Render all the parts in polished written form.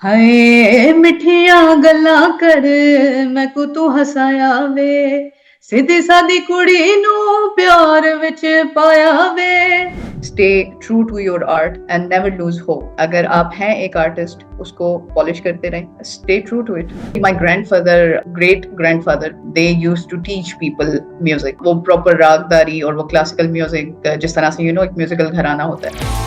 ਹਾਏ ਮਿੱਠੀਆਂ ਗੱਲਾਂ ਕਰ ਮੈਂ ਕੋ ਤੂੰ ਹਸਾਇਆ ਵੇ ਸਿੱਧੀ ਸਾਦੀ ਕੁੜੀ ਨੂੰ ਪਿਆਰ ਵਿੱਚ ਪਾਇਆ ਵੇ stay true to your art and never lose hope अगर आप हैं एक आर्टिस्ट उसको पॉलिश करते रहें stay true to it my grandfather great grandfather they used to teach people music वो प्रॉपर रागदारी और वो क्लासिकल म्यूजिक जिस तरह से एक म्यूजिकल घराना होता है।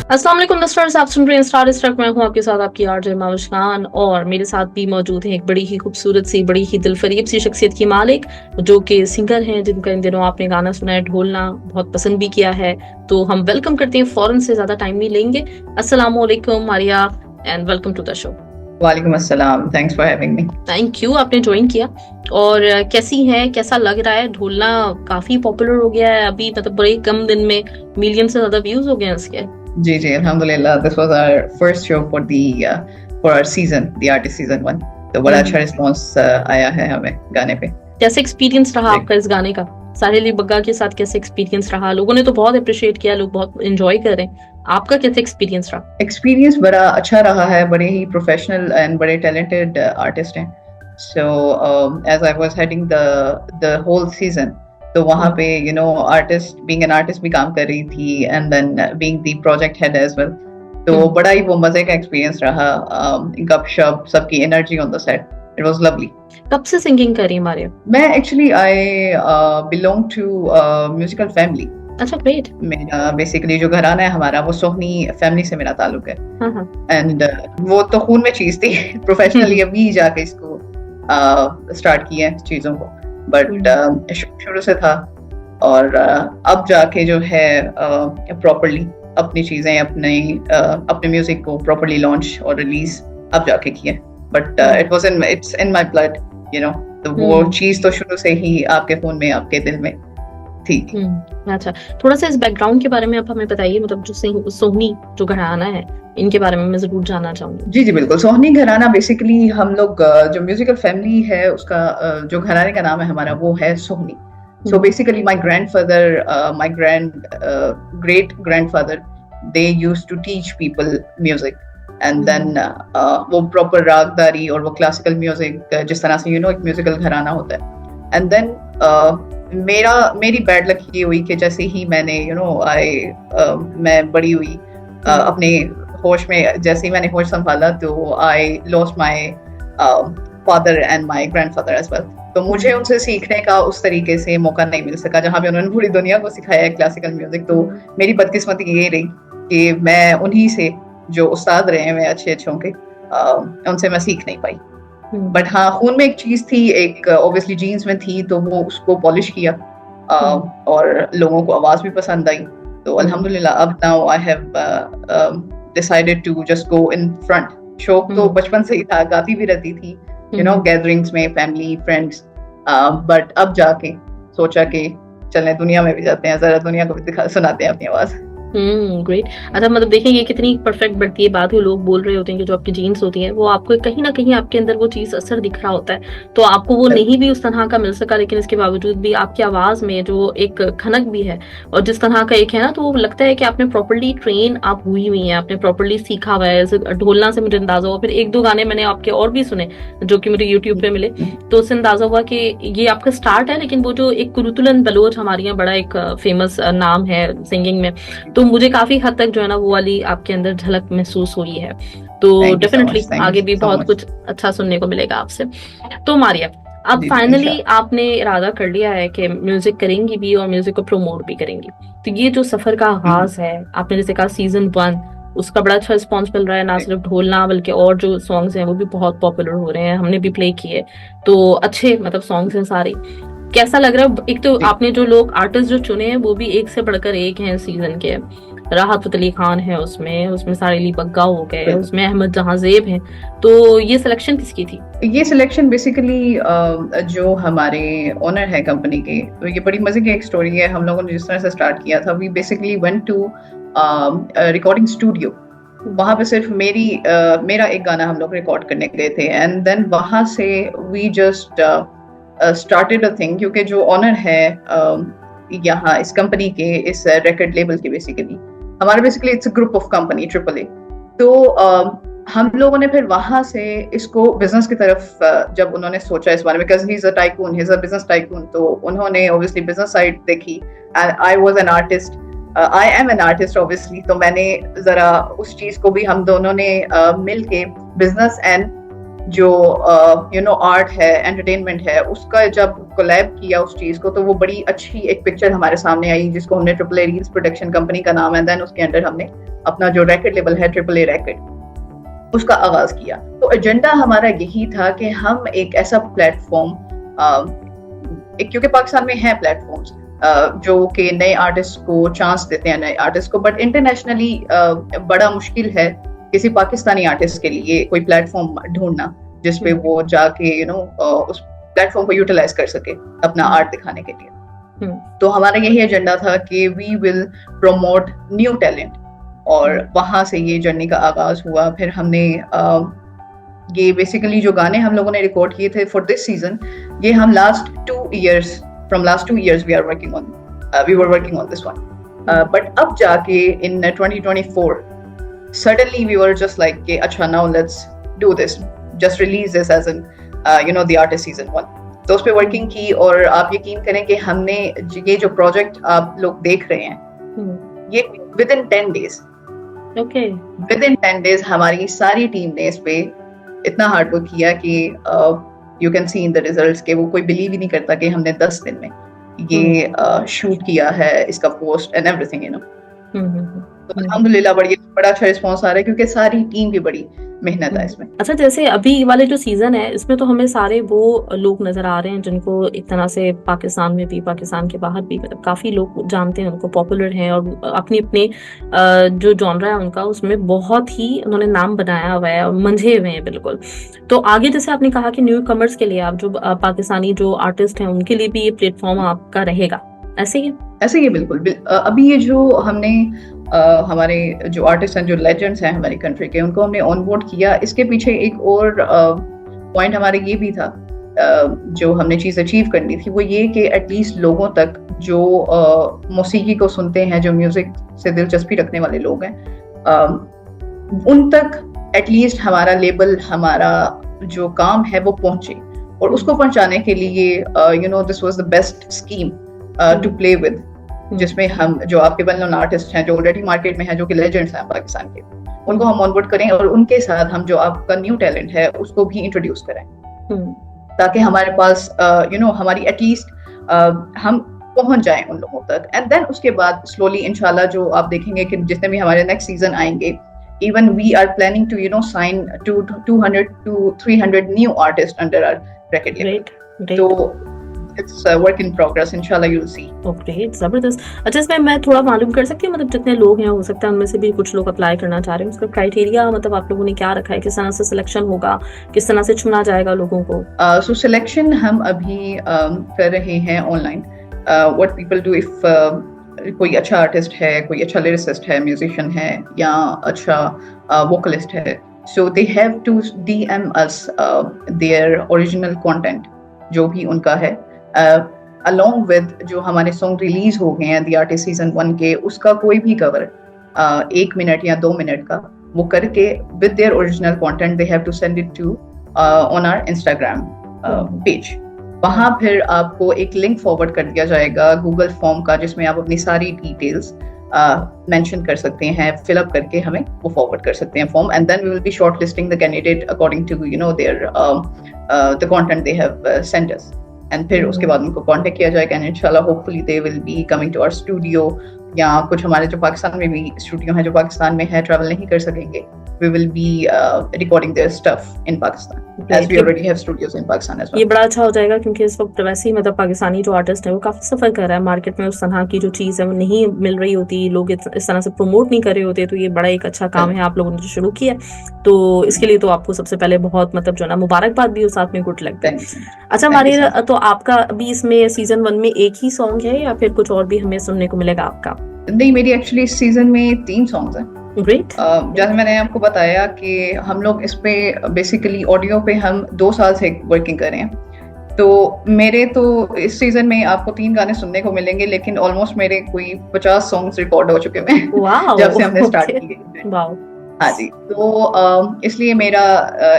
अस्सलाम वालेकुम लिस्टर्स, आप सुन रहे हैं स्टार स्ट्रक। मैं हूं आपके साथ आपकी आरजे माविश खान और मेरे साथ भी मौजूद हैं एक बड़ी ही खूबसूरत सी बड़ी ही दिलफरीब सी शख्सियत की मालिक जो कि सिंगर हैं जिनका इन दिनों आपने गाना सुना है ढोलना बहुत पसंद भी किया है। तो हम वेलकम करते हैं, फौरन से ज्यादा टाइम नहीं लेंगे। अस्सलाम वालेकुम Maria and welcome to the show. वालेकुम अस्सलाम, thanks for having me. Thank you, आपने ज्वाइन किया। और कैसी है, कैसा लग रहा है? ढोलना काफी पॉपुलर हो गया है अभी, मतलब बड़े कम दिन में मिलियन से ज्यादा व्यूज हो गए हैं इसके। जी जी अल्हम्दुलिल्लाह, this was our first show for our season, the artist season 1। तो बड़ा अच्छा रिस्पांस आया है हमें गाने पे। कैसे एक्सपीरियंस रहा आपका इस गाने का? साहिल अली बग्गा के साथ कैसे एक्सपीरियंस रहा? लोगों ने तो बहुत अप्रिशिएट किया, लोग बहुत एंजॉय कर रहे हैं। आपका कैसे एक्सपीरियंस रहा? एक्सपीरियंस बड़ा अच्छा रहा है, बड़े ही प्रोफेशनल एंड बड़े टैलेंटेड आर्टिस्ट हैं। So as I was heading the whole season, तो वहाँ पे आर्टिस्ट बीइंग एन आर्टिस्ट भी काम कर रही थी and then being the project head as well. तो बड़ा ही वो मजे का एक्सपीरियंस रहा। गपशप, सबकी energy on the set, it was lovely. कब से सिंगिंग कर रही हैं मारिया? मैं actually I belong to musical family. अच्छा, ग्रेट। मेरा बेसिकली जो घराना है हमारा वो सोहनी फैमिली से मेरा ताल्लुक है एंड वो तो खून में चीज थी। प्रोफेशनली अभी जाके इसको स्टार्ट किया है चीजों को, बट शुरू से था। और अब जाके जो है प्रॉपर्ली अपनी चीजें अपने म्यूजिक को प्रॉपर्ली लॉन्च और रिलीज अब जाके किया। But it's in my blood, तो वो चीज तो शुरू से ही आपके खून में, आपके दिल में थी। अच्छा, थोड़ा सा इस बैकग्राउंड के बारे में आप हमें बताइए, मतलब जो सोहनी जो घराना है इनके बारे में मैं जरूर जानना चाहूंगी। जी जी बिल्कुल। सोहनी घराना बेसिकली हम लोग जो म्यूजिकल फैमिली है उसका जो घराने का नाम है हमारा वो है Sohni. So basically my grandfather, my great grandfather, they used to teach people music and then वो प्रॉपर रागदारी और वो क्लासिकल म्यूजिक जिस तरह से एक म्यूजिकल घराना होता है। एंड देन मेरी बैड लक ये हुई कि जैसे ही मैंने मैं बड़ी हुई अपने होश में, जैसे ही मैंने होश संभाला तो I lost my father and my grandfather as well. तो मुझे उनसे सीखने का उस तरीके से मौका नहीं मिल सका जहाँ पे उन्होंने पूरी दुनिया को सिखाया है क्लासिकल म्यूजिक। तो मेरी बदकिस्मती ये रही कि मैं उन्हीं से जो उस्ताद रहे हैं मैं अच्छे के उनसे मैं सीख नहीं पाई। बट हाँ, खून में एक चीज थी, एक ऑब्वियसली जीन्स में थी, तो वो उसको पॉलिश किया और लोगों को आवाज भी पसंद आई। तो अल्हम्दुलिल्लाह अब now I have decided to just go in front. शौक तो बचपन से ही था, गाती भी रहती थी गैदरिंग्स में, फैमिली फ्रेंड्स, बट अब जाके सोचा कि चलें दुनिया में भी जाते हैं, जरा दुनिया को भी सुनाते हैं अपनी आवाज। ग्रेट। अच्छा, मतलब देखिए ये कितनी परफेक्ट बढ़ती है बात है। लोग बोल रहे होते हैं कि जो आपकी जीन्स होती है वो आपको कहीं ना कहीं आपके अंदर वो चीज असर दिख रहा होता है, तो आपको वो नहीं भी उस तरह का मिल सका, लेकिन इसके बावजूद भी आपकी आवाज में जो एक खनक भी है और जिस तरह का एक है ना, तो वो लगता है कि आपने प्रॉपर्ली ट्रेन आप हुई हुई है, आपने प्रॉपर्ली सीखा हुआ है। ढोलना से मुझे अंदाजा हुआ, फिर एक दो गाने मैंने आपके और भी सुने जो कि मुझे यूट्यूब पे मिले, तो उससे अंदाजा हुआ कि ये आपका स्टार्ट है। लेकिन वो जो एक कुरुतुलन बलोच हमारे यहाँ बड़ा एक फेमस नाम है सिंगिंग में, तो मुझे काफी हद तक जो है ना वो वाली आपके अंदर झलक महसूस हुई है। तो डेफिनेटली आगे भी बहुत कुछ अच्छा सुनने को मिलेगा आपसे। तो मारिया, अब फाइनली आपने इरादा कर लिया है कि म्यूजिक करेंगी भी और म्यूजिक को प्रमोट भी करेंगी, तो ये जो सफर का आगाज है, आपने जैसे कहा सीजन 1 उसका बड़ा अच्छा रिस्पॉन्स मिल रहा है, ना सिर्फ ढोलना बल्कि और जो सॉन्ग्स हैं वो भी बहुत पॉपुलर हो रहे हैं, हमने भी प्ले किए, तो अच्छे मतलब सॉन्ग्स हैं सारे। कैसा लग रहा है? एक तो आपने जो लोग आर्टिस्ट जो चुने हैं वो भी एक से बढ़कर एक हैं सीजन के। राहत फतेह अली खान है उसमें साहिल अली बग्गा हो गए, उसमें अहमद जहां ज़ेब हैं, तो ये सिलेक्शन किसकी थी? ये सिलेक्शन बेसिकली जो हमारे ओनर है कंपनी के, तो ये बड़ी मजे की एक स्टोरी है। हम लोगों ने जिस तरह से स्टार्ट किया था, we basically went to recording studio. वहां पे सिर्फ मेरा एक गाना हम लोग रिकॉर्ड करने गए थे एंड देन वहां से we just started a thing, क्योंकि जो ऑनर है यहाँ इस कंपनी के, इस रिकॉर्ड लेबल के बेसिकली, हमारा basically it's a group of company AAA। तो हम लोगों ने फिर वहां से इसको बिजनेस की तरफ जब उन्होंने सोचा इस बारे में, because he is a tycoon, he is a business tycoon, तो उन्होंने ऑब्वियसली बिजनेस साइड देखी। I was an artist, I am an artist obviously, तो मैंने जरा उस चीज को भी हम दोनों ने मिल के बिजनेस एंड जो आर्ट है, एंटरटेनमेंट है, उसका जब कोलैब किया उस चीज को, तो वो बड़ी अच्छी एक पिक्चर हमारे सामने आई जिसको हमने AAA रील्स प्रोडक्शन कंपनी का नाम है, देन उसके अंडर हमने अपना जो रैकेट लेबल है AAA रैकेट, उसका आगाज किया। तो एजेंडा हमारा यही था कि हम एक ऐसा प्लेटफॉर्म, क्योंकि पाकिस्तान में है प्लेटफॉर्म्स जो कि नए आर्टिस्ट को चांस देते हैं, नए आर्टिस्ट को, बट इंटरनेशनली बड़ा मुश्किल है किसी पाकिस्तानी आर्टिस्ट के लिए कोई प्लेटफॉर्म ढूंढना जिसपे वो जाके उस प्लेटफॉर्म को यूटिलाइज कर सके अपना आर्ट दिखाने के लिए। तो हमारा यही एजेंडा था कि we will promote new talent, और वहां से ये जर्नी का आगाज हुआ। फिर हमने ये बेसिकली जो गाने हम लोगों ने रिकॉर्ड किए थे फॉर दिस सीजन, ये हम last 2 years we were working on this one, but अब जाके इन 2024 suddenly we were just like कि अच्छा now let's do this, just release this as an the artist season 1। तो उस पे वर्किंग की, और आप यकीन करें कि हमने ये जो प्रोजेक्ट आप लोग देख रहे हैं ये within 10 days, within 10 days हमारी सारी टीम ने इस पे इतना हार्ड वर्क किया कि you can see in the results के वो कोई बिलीव ही नहीं करता कि हमने 10 दिन में ये शूट किया है, इसका पोस्ट एंड एवरीथिंग तो अल्हम्दुलिल्लाह बड़ा अच्छा रिस्पॉन्स आ रहा है, क्योंकि सारी टीम की बड़ी मेहनत है इसमें। अच्छा, जैसे अभी वाले जो सीजन है इसमें तो हमें सारे वो लोग नजर आ रहे हैं जिनको एक तरह से पाकिस्तान में भी, पाकिस्तान के बाहर भी मतलब काफी लोग जानते हैं, उनको पॉपुलर हैं, और अपनी अपनी जो जॉनरा है उनका उसमें बहुत ही उन्होंने नाम बनाया हुआ है, मंझे हुए हैं बिल्कुल। तो आगे जैसे आपने कहा कि न्यू कमर्स के लिए, आप जो पाकिस्तानी जो आर्टिस्ट हैं उनके लिए भी ये प्लेटफॉर्म आपका रहेगा, ऐसे ही बिल्कुल। अभी ये जो हमने हमारे जो आर्टिस्ट हैं, जो लेजेंड्स हैं हमारी कंट्री के, उनको हमने ऑन बोर्ड किया। इसके पीछे एक और पॉइंट हमारे ये भी था, जो हमने चीज़ अचीव करनी थी, वो ये कि एटलीस्ट लोगों तक जो मौसीकी को सुनते हैं, जो म्यूजिक से दिलचस्पी रखने वाले लोग हैं, उन तक एटलीस्ट हमारा लेबल, हमारा जो काम है वो पहुंचे। और उसको पहुंचाने के लिए this was the best scheme to play with, जिसमें हम जो आपके वेल नोन आर्टिस्ट हैं, जो ऑलरेडी मार्केट में हैं, जो कि लेजेंड्स हैं पाकिस्तान के, उनको हम ऑनबोर्ड करें, और उनके साथ हम जो आपका न्यू टैलेंट है उसको भी इंट्रोड्यूस करें, ताकि हमारे पास हमारी एटलीस्ट हम पहुंच जाएं उन लोगों तक। एंड देन उसके बाद स्लोली इंशाल्लाह जो आप देखेंगे कि जितने भी हमारे नेक्स्ट सीजन आएंगे, even we are planning to sign 200 to 300 new artists under our bracket label. Great. So it's a work in progress, inshallah you'll see. Okay, जबरदस्त। अच्छा, इसमें मैं थोड़ा मालूम कर सकती हूँ, मतलब जितने लोग हैं, हो सकता है उनमें से भी कुछ लोग अप्लाई करना चाह रहे हैं, उसका क्राइटेरिया मतलब आप लोगों ने क्या रखा है, किस तरह से सिलेक्शन होगा, किस तरह से चुना जाएगा लोगों को? So selection हम अभी कर रहे हैं online. What people do, if कोई अच्छा आर्टिस्ट है, कोई अच्छा लिरिसिस्ट है, म्यूजिशियन है, या अच्छा वोकलिस्ट है, so they have to DM us their original content जो भी उनका है, along with जो हमारे सॉन्ग रिलीज हो गए हैं द आर्टिस्ट सीजन 1 के, उसका कोई भी कवर 1 मिनट या 2 मिनट का वो करके with their original content they have to send it to on our Instagram page। वहाँ फिर आपको एक लिंक फॉरवर्ड कर दिया जाएगा गूगल फॉर्म का, जिसमें आप अपनी सारी डिटेल्स मेंशन कर सकते हैं, फिल अप करके हमें वो फॉरवर्ड कर सकते हैं form, and then we will be shortlisting the candidate according to their the content they have sent us. And फिर उसके बाद उनको कांटेक्ट किया जाएगा, एंड इंशाल्लाह hopefully they will be coming to our studio, या कुछ हमारे जो पाकिस्तान में भी स्टूडियो हैं, जो पाकिस्तान में है, ट्रैवल नहीं कर सकेंगे, we will be recording their stuff in Pakistan, as we already have studios in Pakistan as well। ये बड़ा अच्छा हो जाएगा, क्योंकि इस वक्त वैसे ही मतलब पाकिस्तानी जो आर्टिस्ट है वो काफी सफर कर रहा है मार्केट में, उस तरह की जो चीज है वो नहीं मिल रही होती, लोग इस तरह से प्रमोट नहीं कर रहे होते, तो ये बड़ा एक अच्छा काम है आप लोगों ने जो शुरू किया, तो इसके लिए तो आपको सबसे पहले बहुत मतलब जो ना मुबारकबाद भी, और साथ में गुड लगता है। अच्छा मारिया, तो आपका अभी इसमें सीजन 1 में एक ही सॉन्ग है या फिर कुछ और भी हमें सुनने को मिलेगा आपका? नहीं, मेरी एक्चुअली इस सीजन में 3 सॉन्ग्स हैं। ग्रेट। जैसे मैंने आपको बताया कि हम लोग इस पे बेसिकली ऑडियो पे हम 2 साल से वर्किंग कर रहे हैं, तो मेरे तो इस सीजन में आपको 3 गाने सुनने को मिलेंगे, लेकिन ऑलमोस्ट मेरे कोई 50 सॉन्ग्स रिकॉर्ड हो चुके हैं जब से हमने स्टार्ट किए। हाँ जी, तो इसलिए मेरा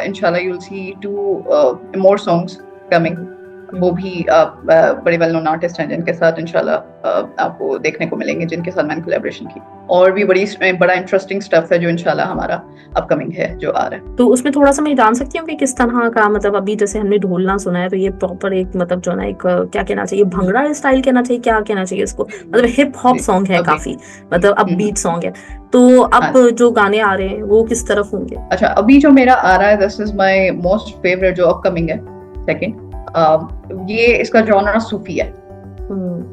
इंशाल्लाह you will see 2 more songs coming. वो भी बड़े वेल नोन आर्टिस्ट हैं जिनके साथ इंशाल्लाह आपको देखने को मिलेंगे, जिनके साथ मैंने कोलैबोरेशन की। और भी बड़ा इंटरेस्टिंग स्टफ है जो इंशाल्लाह हमारा अपकमिंग है, जो आ रहा है। तो उसमें थोड़ा सा मैं जान सकती हूँ कि किस तरह का, मतलब अभी जैसे हमने ढोलना सुना है, तो ये प्रॉपर एक मतलब जो ना एक क्या कहना चाहिए, भंगड़ा स्टाइल कहना चाहिए, क्या कहना चाहिए इसको, मतलब हिप हॉप सॉन्ग है काफी, मतलब अपबीट सॉन्ग है। तो अब जो गाने आ रहे हैं वो किस तरफ होंगे? अच्छा, अभी जो मेरा आ रहा है, this is my most favourite जो अपकमिंग है, सेकंड। ये इसका जॉनर सूफी है।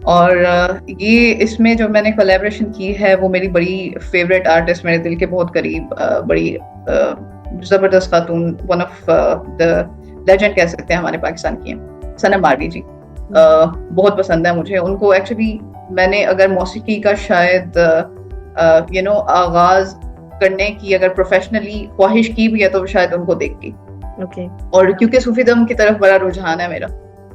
और ये इसमें जो मैंने कोलैबोरेशन की है वो मेरी बड़ी फेवरेट आर्टिस्ट, मेरे दिल के बहुत करीब, बड़ी जबरदस्त खातून, वन ऑफ द लेजेंड कह सकते हैं हमारे पाकिस्तान की हैं, सनम मारवी जी। बहुत पसंद है मुझे उनको। एक्चुअली मैंने अगर मौसीकी का शायद आगाज करने की अगर प्रोफेशनली ख्वाहिश की भी है तो शायद उनको देख के। और क्योंकि सूफीदम की तरफ बड़ा रुझान है मेरा,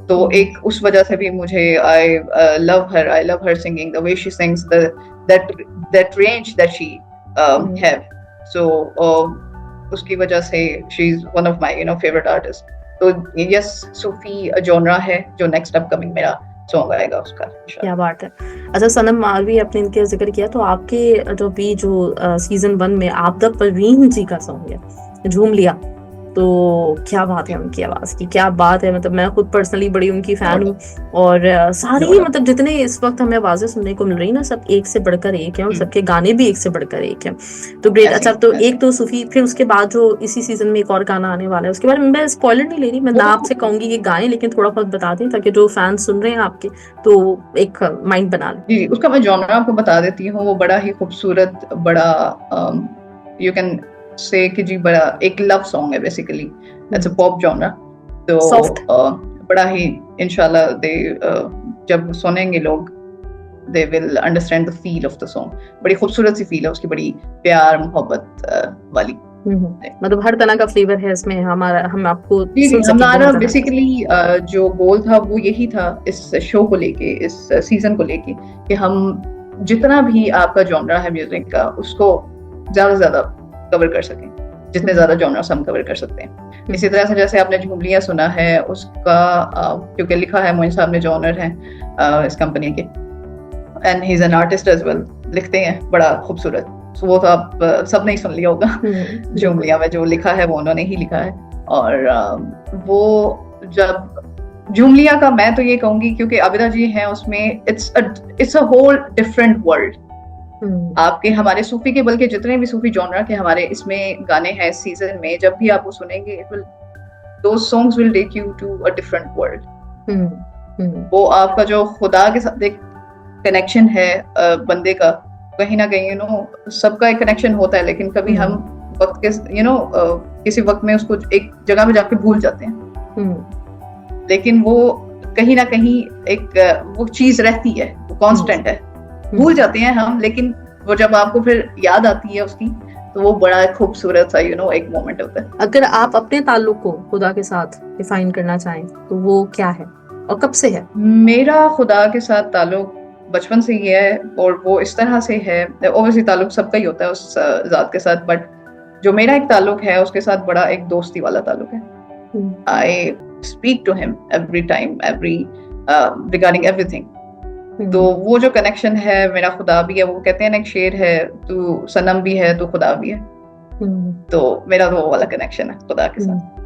तो एक उस वजह से भी मुझे I love her singing, the way she sings, that range that she have, so उसकी वजह से she is one of my favourite artist. तो यस, सूफी जॉनरा है जो नेक्स्ट अपकमिंग मेरा सॉन्ग आएगा उसका। क्या बात है। अच्छा, सनम मारवी आपने इनके जिक्र किया, तो आपके जो सीजन 1 में आबदा परवीन जी का सॉन्ग है झूम लिया, तो क्या बात है उनकी आवाज की, क्या बात है। मतलब मैं खुद पर्सनली बड़ी उनकी फैन हूँ, और सारी मतलब जितने इस वक्त हमें आवाजें सुनने को मिल रही ना, सब एक से बढ़कर एक है, और सबके गाने भी एक से बढ़कर एक है, तो ग्रेट। अच्छा, तो एक तो सूफी, फिर उसके बाद जो इसी सीजन में एक और गाना आने वाला है, उसके बारे में मैं स्पॉइलर नहीं ले रही, मैं ना आपसे कहूंगी कि गाएं, लेकिन थोड़ा बहुत बता दें ताकि जो फैन सुन रहे हैं आपके तो एक माइंड बना लें। जी, उसका मैं जॉनर आपको बता देती हूँ। वो बड़ा ही खूबसूरत, बड़ा यू कैन से कि जी बड़ा एक लव सॉन्ग है basically, that's a pop genre. तो बड़ा ही इंशाल्लाह दे जब सुनेंगे लोग, they will understand the feel of the song. बड़ी खूबसूरत सी फील है उसकी, बड़ी प्यार मोहब्बत वाली। मतलब हर तरह का फ्लेवर है इसमें, हम आपको हमारा बेसिकली जो गोल था वो यही था इस शो को लेके, इस सीजन को लेके, कि हम जितना भी आपका जॉनरा है म्यूजिक का, उसको ज्यादा से ज्यादा कवर कर सकें, जितने ज्यादा जॉनर्स हम कवर कर सकते हैं। इसी तरह से जैसे आपने झूम लिया सुना है, उसका क्योंकि लिखा है मोइन साहब ने, जॉनर है इस कंपनी के, and he is an artist as well, लिखते हैं बड़ा खूबसूरत। वो तो आप सब ने ही सुन लिया होगा। झूम लिया में जो लिखा है वो उन्होंने ही लिखा है। और वो जब झूम लिया का, मैं तो ये कहूंगी क्योंकि आबिदा जी हैं उसमें, it's a whole different world. आपके हमारे सूफी के, बल्कि जितने भी सूफी जॉनरा के हमारे इसमें गाने हैं इस सीजन में, जब भी आप वो सुनेंगे, those songs will take you to a different world। वो आपका जो खुदा के साथ एक कनेक्शन है बंदे का, कहीं ना कहीं सबका एक कनेक्शन होता है, लेकिन कभी हम वक्त के किसी वक्त में उसको एक जगह पे जाके भूल जाते हैं। लेकिन वो कहीं ना कहीं एक वो चीज रहती है, वो कांस्टेंट है। भूल जाते हैं हम, लेकिन वो जब आपको फिर याद आती है उसकी, तो वो बड़ा खूबसूरत सा एक मोमेंट होता है। अगर आप अपने ताल्लुक को खुदा के साथ डिफाइन करना चाहें तो वो क्या है और कब से है? मेरा खुदा के साथ ताल्लुक बचपन से ही है, और वो इस तरह से है, ओवैसी ताल्लुक सबका ही होता है उस जात के साथ, बट जो मेरा एक ताल्लुक है उसके साथ बड़ा एक दोस्ती वाला ताल्लुक है। I speak to him every time, regarding everything. तो वो जो कनेक्शन है, मेरा खुदा भी है। वो कहते हैं ना, एक शेर है, तू सनम भी है तो खुदा भी है। तो मेरा तो वो वाला कनेक्शन है खुदा के साथ।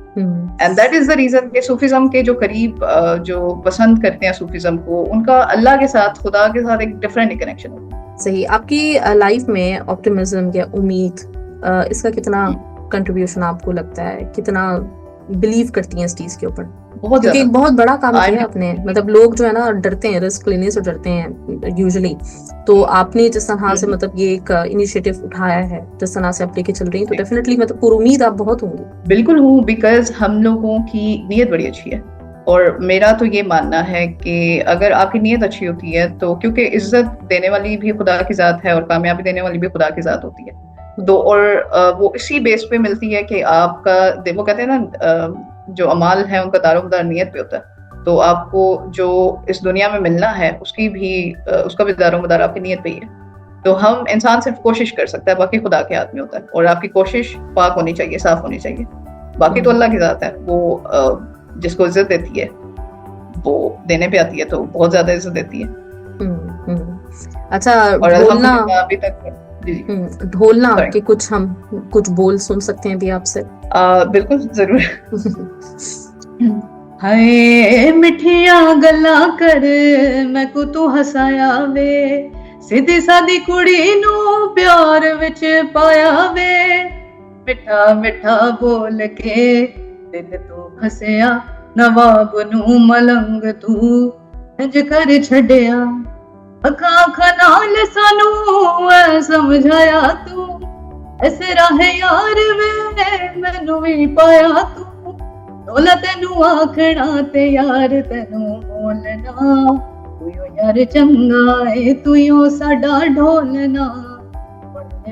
And that is the reason कि सूफीज्म के जो करीब जो पसंद करते हैं सूफीज्म को, उनका अल्लाह के साथ, खुदा के साथ एक डिफरेंट कनेक्शन होता है। सही। आपकी लाइफ में ऑप्टिमिज्म या उम्मीद, इसका कितना कंट्रीब्यूशन आपको लगता है, कितना बिलीव करती हैं इस चीज के ऊपर? क्योंकि एक बहुत बड़ा काम किया आपने, मतलब लोग जो है ना डरते हैं, रिस्क लेने से डरते हैं यूजुअली, तो आपने जिस तरह से मतलब ये एक इनिशिएटिव उठाया है, जिस तरह से आप लेके चल रही हैं, तो डेफिनेटली मतलब पुरुमीद आप बहुत होंगी। बिल्कुल हूँ, बिकॉज हम लोगों की नीयत बड़ी अच्छी है, और मेरा तो ये मानना है कि अगर आपकी नीयत अच्छी होती है तो, क्योंकि इज्जत देने वाली भी खुदा की जात है और कामयाबी देने वाली भी खुदा की जात होती है, तो और वो इसी बेस पे मिलती है कि आपका, वो कहते हैं ना, जो अमाल है उनका दारोमदार नीयत पे होता है। तो आपको जो इस दुनिया में मिलना है उसका भी दारोमदार आपकी नीयत पे ही है। तो हम इंसान सिर्फ कोशिश कर सकता है, बाकी खुदा के हाथ में होता है, और आपकी कोशिश पाक होनी चाहिए, साफ होनी चाहिए। बाकी तो अल्लाह की ज़ात है, वो जिसको इज्जत देती है वो देने पे आती है, तो बहुत ज्यादा इज्जत देती है। अच्छा, और अल्हम्दुलिल्लाह अभी तक ढोलना के कुछ बोल सुन सकते हैं भी आपसे? बिल्कुल जरूर। हाय मिठिया गल्ला कर मैं को तू हसाया वे, सीधी सादी कुड़ी नू प्यार विच पाया वे, मिठा मिठा बोल के दिल तू फसिया, नवाब नू मलंग तू इंज कर छड़िया, अखा अखा नाल सानू समझाया तू, ऐसे राह यार वे मैनू भी पाया तू, ढोला तेनू आखना ते यार तेनू बोलना, तू यार चंगा है तू यो साडा ढोलना,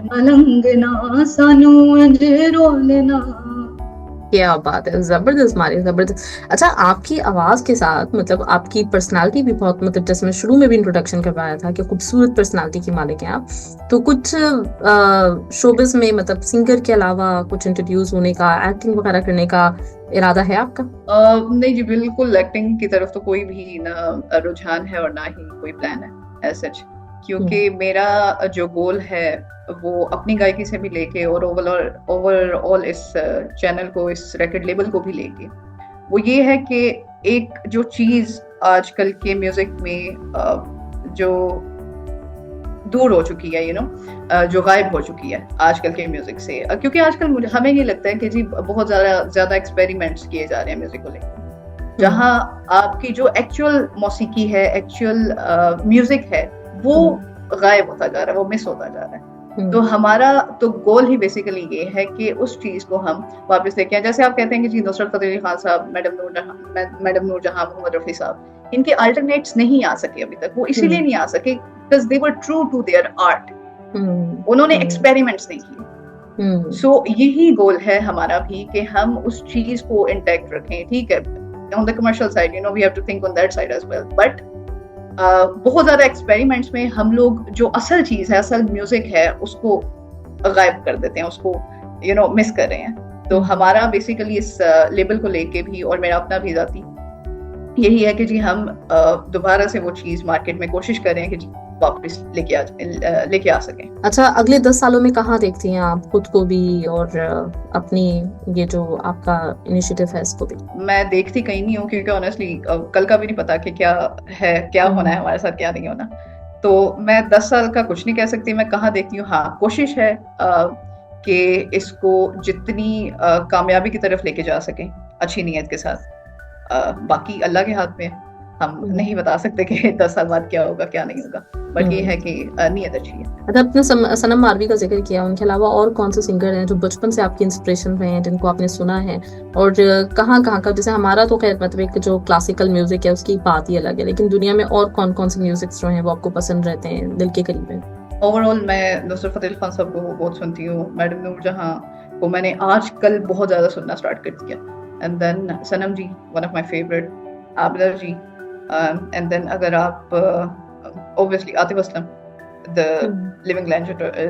मलंगना सानू इंज रोलना। क्या बात है, जबरदस्त मारी, जबरदस्त। अच्छा, आपकी आवाज के साथ मतलब आपकी पर्सनालिटी भी बहुत, मतलब जैसे मैं शुरू में भी इंट्रोडक्शन करवाया था कि खूबसूरत पर्सनालिटी की मालिक हैं आप, तो कुछ शोबिस में मतलब सिंगर के अलावा कुछ इंट्रोड्यूस होने का, एक्टिंग वगैरह करने का इरादा है आपका? नहीं जी, बिल्कुल एक्टिंग की तरफ तो कोई भी ना रुझान है और ना ही कोई प्लान है एज सच, क्योंकि मेरा जो गोल है वो अपनी गायकी से भी लेके और ओवरऑल इस चैनल को, इस रिकॉर्ड लेबल को भी लेके, वो ये है कि एक जो चीज आजकल के म्यूजिक में जो दूर हो चुकी है, जो गायब हो चुकी है आजकल के म्यूजिक से, क्योंकि आजकल हमें ये लगता है कि जी बहुत ज्यादा एक्सपेरिमेंट्स किए जा रहे हैं म्यूजिक को लेकर, जहाँ आपकी जो एक्चुअल मौसीकी है, एक्चुअल म्यूजिक है, वो गायब होता जा रहा है, वो मिस होता जा रहा है। तो हमारा तो गोल ही बेसिकली ये है कि उस चीज को हम वापस लेके आए। जैसे आप कहते हैं कि जी नुसरत फतेह अली खान साहब, मैडम नूरजहां, मोहम्मद रफी साहब, इनके अल्टरनेट्स नहीं आ सके अभी तक। वो इसीलिए नहीं आ सके because they were true to their art, उन्होंने एक्सपेरिमेंट्स नहीं किए। सो यही गोल है हमारा भी कि हम उस चीज को इंटैक्ट रखें। ठीक है, on the commercial side we have to think on that side as well, but बहुत ज्यादा एक्सपेरिमेंट्स में हम लोग जो असल चीज है, असल म्यूजिक है, उसको गायब कर देते हैं, उसको मिस कर रहे हैं। तो हमारा बेसिकली इस लेबल को लेके भी, और मेरा अपना भी जाती यही है कि जी हम दोबारा से वो चीज मार्केट में कोशिश करें कि जी वापस लेके आ सकें। अच्छा, अगले 10 सालों में कहाँ देखती हैं आप खुद को भी और अपनी ये जो आपका इनिशिएटिव है इसको भी? मैं देखती कहीं नहीं हूँ, क्योंकि ऑनेस्टली कल का भी नहीं पता कि क्या होना है हमारे साथ, क्या नहीं होना। तो मैं 10 साल का कुछ नहीं कह सकती मैं कहाँ देखती हूँ। हाँ, कोशिश है कि इसको जितनी कामयाबी की तरफ लेके जा सकें अच्छी नीयत के साथ। बाकी अल्लाह के हाथ में, हम नहीं बता सकते कि 10 साल बाद क्या होगा क्या नहीं होगा, बट ये है कि नीयत अच्छी है। अच्छा, आपने सनम मारवी का जिक्र किया, उनके अलावा और कौन से सिंगर हैं जो बचपन से आपकी इंस्पिरेशन रहे हैं, जिनको आपने सुना है, और कहाँ का? जैसे हमारा तो खैर मतलब एक जो क्लासिकल म्यूजिक है उसकी बात ही अलग है, लेकिन दुनिया में और कौन से म्यूजिक जो हैं वो आपको पसंद रहते हैं, दिल के करीब है? ओवरऑल मैं नुसरत फतेह अली खान साहब को बहुत सुनती हूँ, मैडम नूरजहां को मैंने आजकल बहुत ज्यादा सुनना स्टार्ट कर दिया, and then Sanam ji, one of my favourite, Abida ji, and then अगर आप obviously Atif Aslam, the living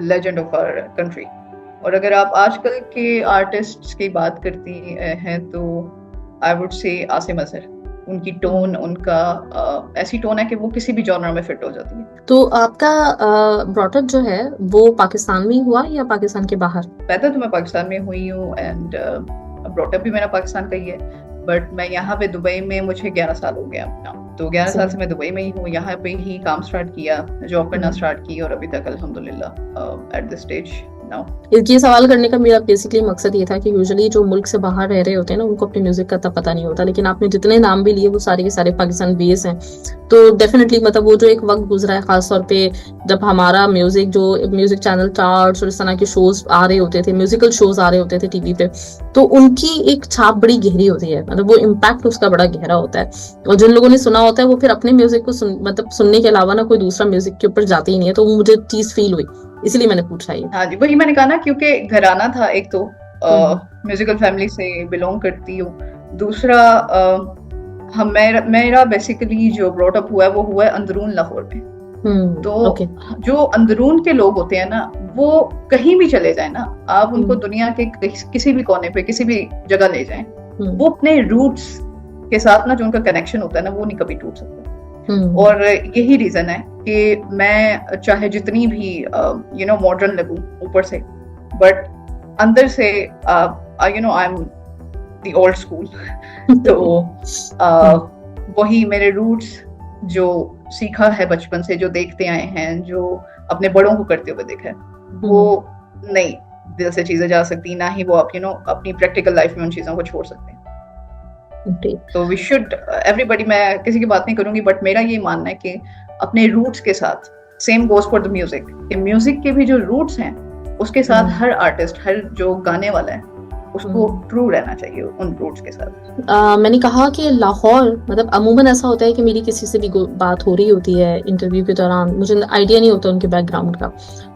legend of our country। और अगर आप आजकल के आर्टिस्ट्स की बात करती हैं तो I would say Asim Azhar. उनकी टोन, उनका ऐसी टोन है कि वो किसी भी जॉनर में फिट हो जाती है। तो आपका ब्रॉटअप जो है वो पाकिस्तान में हुआ या पाकिस्तान के बाहर? पैदा तो मैं पाकिस्तान में हुई हूँ, एंड ब्रॉटअप भी मेरा पाकिस्तान का ही है, बट मैं यहाँ पे दुबई में मुझे 11 साल हो गया अपना, तो 11 साल से मैं दुबई में ही हूँ। यहाँ पे ही काम स्टार्ट किया, जॉब करना स्टार्ट की, और अभी तक अल्हम्दुलिल्लाह एट दिस स्टेज नाउ। ये सवाल करने का मेरा बेसिकली मकसद ये था कि यूजुअली जो मुल्क से बाहर रह रहे होते हैं ना, उनको अपने म्यूजिक का तब पता नहीं होता, लेकिन आपने जितने नाम भी लिए वो सारे के सारे पाकिस्तान बेस हैं। तो डेफिनेटली मतलब वो जो एक वक्त गुजरा है, खासतौर पे जब हमारा म्यूजिक चैनल चार्ट्स और इस तरह के शोज आ रहे होते थे, म्यूजिकल शोज आ रहे होते थे टीवी पे, तो उनकी एक छाप बड़ी गहरी होती है, मतलब वो इम्पैक्ट उसका बड़ा गहरा होता है। और जिन लोगों ने सुना होता है वो फिर अपने म्यूजिक को सुनने के अलावा ना कोई दूसरा म्यूजिक के ऊपर जाते ही नहीं है। तो मुझे चीज फील हुई, इसीलिए मैंने पूछा ये। हाँ जी, वही मैंने कहा ना, क्योंकि घराना था, एक तो म्यूजिकल फैमिली से बिलोंग करती हूँ, दूसरा मेरा बेसिकली जो ब्रॉट अप हुआ है वो हुआ है अंदरून लाहौर में। तो ओके जो अंदरून के लोग होते हैं ना, वो कहीं भी चले जाए ना, आप उनको दुनिया के किसी भी कोने पे किसी भी जगह ले जाएं, वो अपने रूट्स के साथ ना जो उनका कनेक्शन होता है ना, वो नहीं कभी टूट सकता। और यही रीजन है कि मैं चाहे जितनी भी मॉडर्न लगूं ऊपर से, बट अंदर से I am the old school. तो वही मेरे रूट्स जो सीखा है बचपन से, जो देखते आए हैं, जो अपने बड़ों को करते हुए देखा है, वो नहीं दिल से चीजें जा सकती, ना ही वो आप अपनी प्रैक्टिकल लाइफ में उन चीजों को छोड़ सकते हैं। तो वी शुड एवरीबडी, मैं किसी की बात नहीं करूंगी, बट मेरा ये मानना है कि अपने रूट्स के साथ, same goes for the music, कि म्यूजिक के भी जो रूट्स हैं उसके साथ हर आर्टिस्ट, हर जो गाने वाला है, उसको ट्रू रहना चाहिए उन रूट्स के साथ। मैंने कहा कि लाहौर, मतलब अमूमन ऐसा होता है कि मेरी किसी से भी बात हो रही होती है इंटरव्यू के दौरान, मुझे आइडिया नहीं होता उनके बैकग्राउंड का,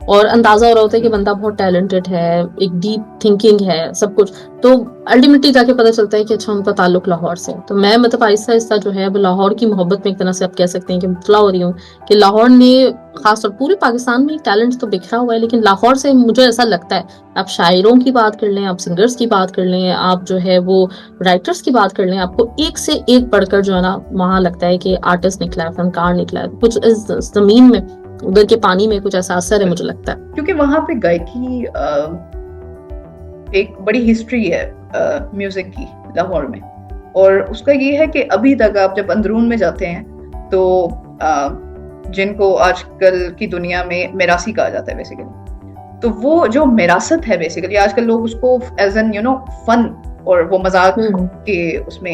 और अंदाजा हो रहा होता है कि बंदा बहुत टैलेंटेड है, एक डीप थिंकिंग है, सब कुछ, तो अल्टीमेटली जाके पता चलता है कि अच्छा उनका ताल्लुक लाहौर से। तो मैं मतलब आहिस्ता आहिस्ता जो है वो लाहौर की मोहब्बत में एक तरह से आप कह सकते हैं कि मुबतला हो रही हूँ कि लाहौर ने खासतौर पूरे पाकिस्तान में टैलेंट तो बिखरा हुआ है, लेकिन लाहौर से मुझे ऐसा लगता है, आप शायरों की बात कर लें, आप सिंगर्स की बात कर लें, आप जो है वो राइटर्स की बात कर लें, आपको एक से एक बढ़कर जो है ना वहां लगता है कि आर्टिस्ट निकला है, फनकार निकला है, कुछ इस जमीन में, उधर के पानी में कुछ ऐसा असर है मुझे लगता है। क्योंकि वहां पे गायकी एक बड़ी हिस्ट्री है म्यूजिक की लाहौर में, और उसका ये है कि अभी तक आप जब अंदरून में जाते हैं तो जिनको आजकल की दुनिया में मिरासी कहा जाता है बेसिकली, तो वो जो मिरासत है बेसिकली आजकल लोग उसको एज एन फन और वो मजाक के उसमें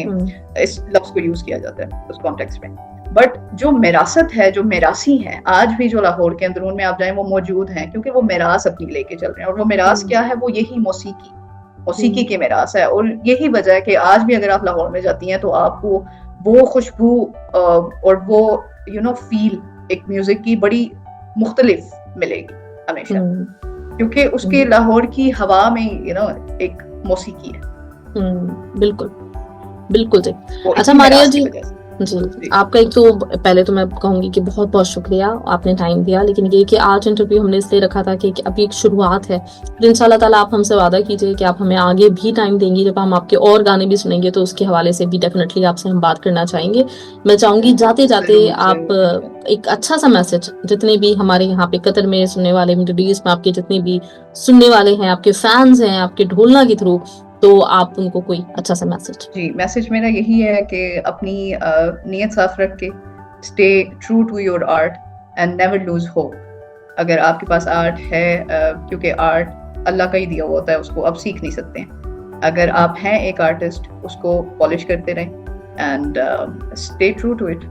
इस लफ्ज को यूज किया जाता है उस कॉन्टेक्स्ट में, बट जो मिरासत है, जो मिरासी है, आज भी जो लाहौर के अंदरून में आप जाएं वो मौजूद हैं, क्योंकि वो मिरास अपनी लेके चल रहे हैं। और वो मिरास क्या है? वो यही मौसीकी की मिरास है। और यही वजह है कि आज भी अगर आप लाहौर में जाती हैं तो आपको वो खुशबू और वो फील एक म्यूजिक की बड़ी मुख्तलिफ मिलेगी हमेशा, क्योंकि उसके लाहौर की हवा में एक मौसीकी है। बिल्कुल बिल्कुल जी। अच्छा मारिया जी, आपका एक तो पहले तो मैं कहूंगी कि बहुत बहुत शुक्रिया, आपने टाइम दिया, लेकिन ये कि आज इंटरव्यू हमने इसलिए रखा था कि अभी एक शुरुआत है, फिर इंशाल्लाह ताला आप हमसे वादा कीजिए कि आप हमें आगे भी टाइम देंगी, जब हम आपके और गाने भी सुनेंगे तो उसके हवाले से भी डेफिनेटली आपसे हम बात करना चाहेंगे। मैं चाहूंगी जाते जाते आप एक अच्छा सा मैसेज, जितने भी हमारे यहाँ पे कतर में सुनने वाले, मिडिल ईस्ट में आपके जितने भी सुनने वाले हैं, आपके फैंस हैं आपके ढोलना के थ्रू, तो आप उनको कोई अच्छा सा मैसेज। जी, मैसेज मेरा यही है कि अपनी नीयत साफ रख के stay true to your art and never lose hope. अगर आपके पास आर्ट है, क्योंकि आर्ट अल्लाह का ही दिया हुआ होता है, उसको आप सीख नहीं सकते हैं। अगर आप हैं एक आर्टिस्ट, उसको पॉलिश करते रहें and stay true to it.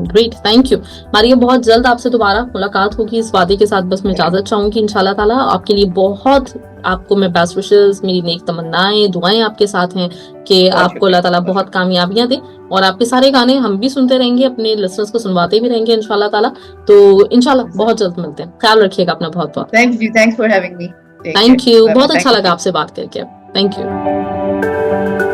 Great, thank you. Maria, बहुत जल्द आपसे दोबारा मुलाकात होगी इस वादे के साथ बस मैं इजाजत चाहूंगी इंशाल्लाह ताला। आपके लिए बहुत, आपको मैं बेस्ट विशेस, मेरी नेक तमन्नाएं, दुआएं आपके साथ हैं कि आपको अल्लाह ताला बहुत कामयाबियां दे, और आपके सारे गाने हम भी सुनते रहेंगे, अपने लिसनर्स को सुनवाते भी रहेंगे इंशाल्लाह ताला। तो इंशाल्लाह बहुत जल्द मिलते हैं, ख्याल रखिएगा अपना बहुत बहुत। Thanks for having me. Thank you, बहुत अच्छा लगा आपसे बात करके। Thank you.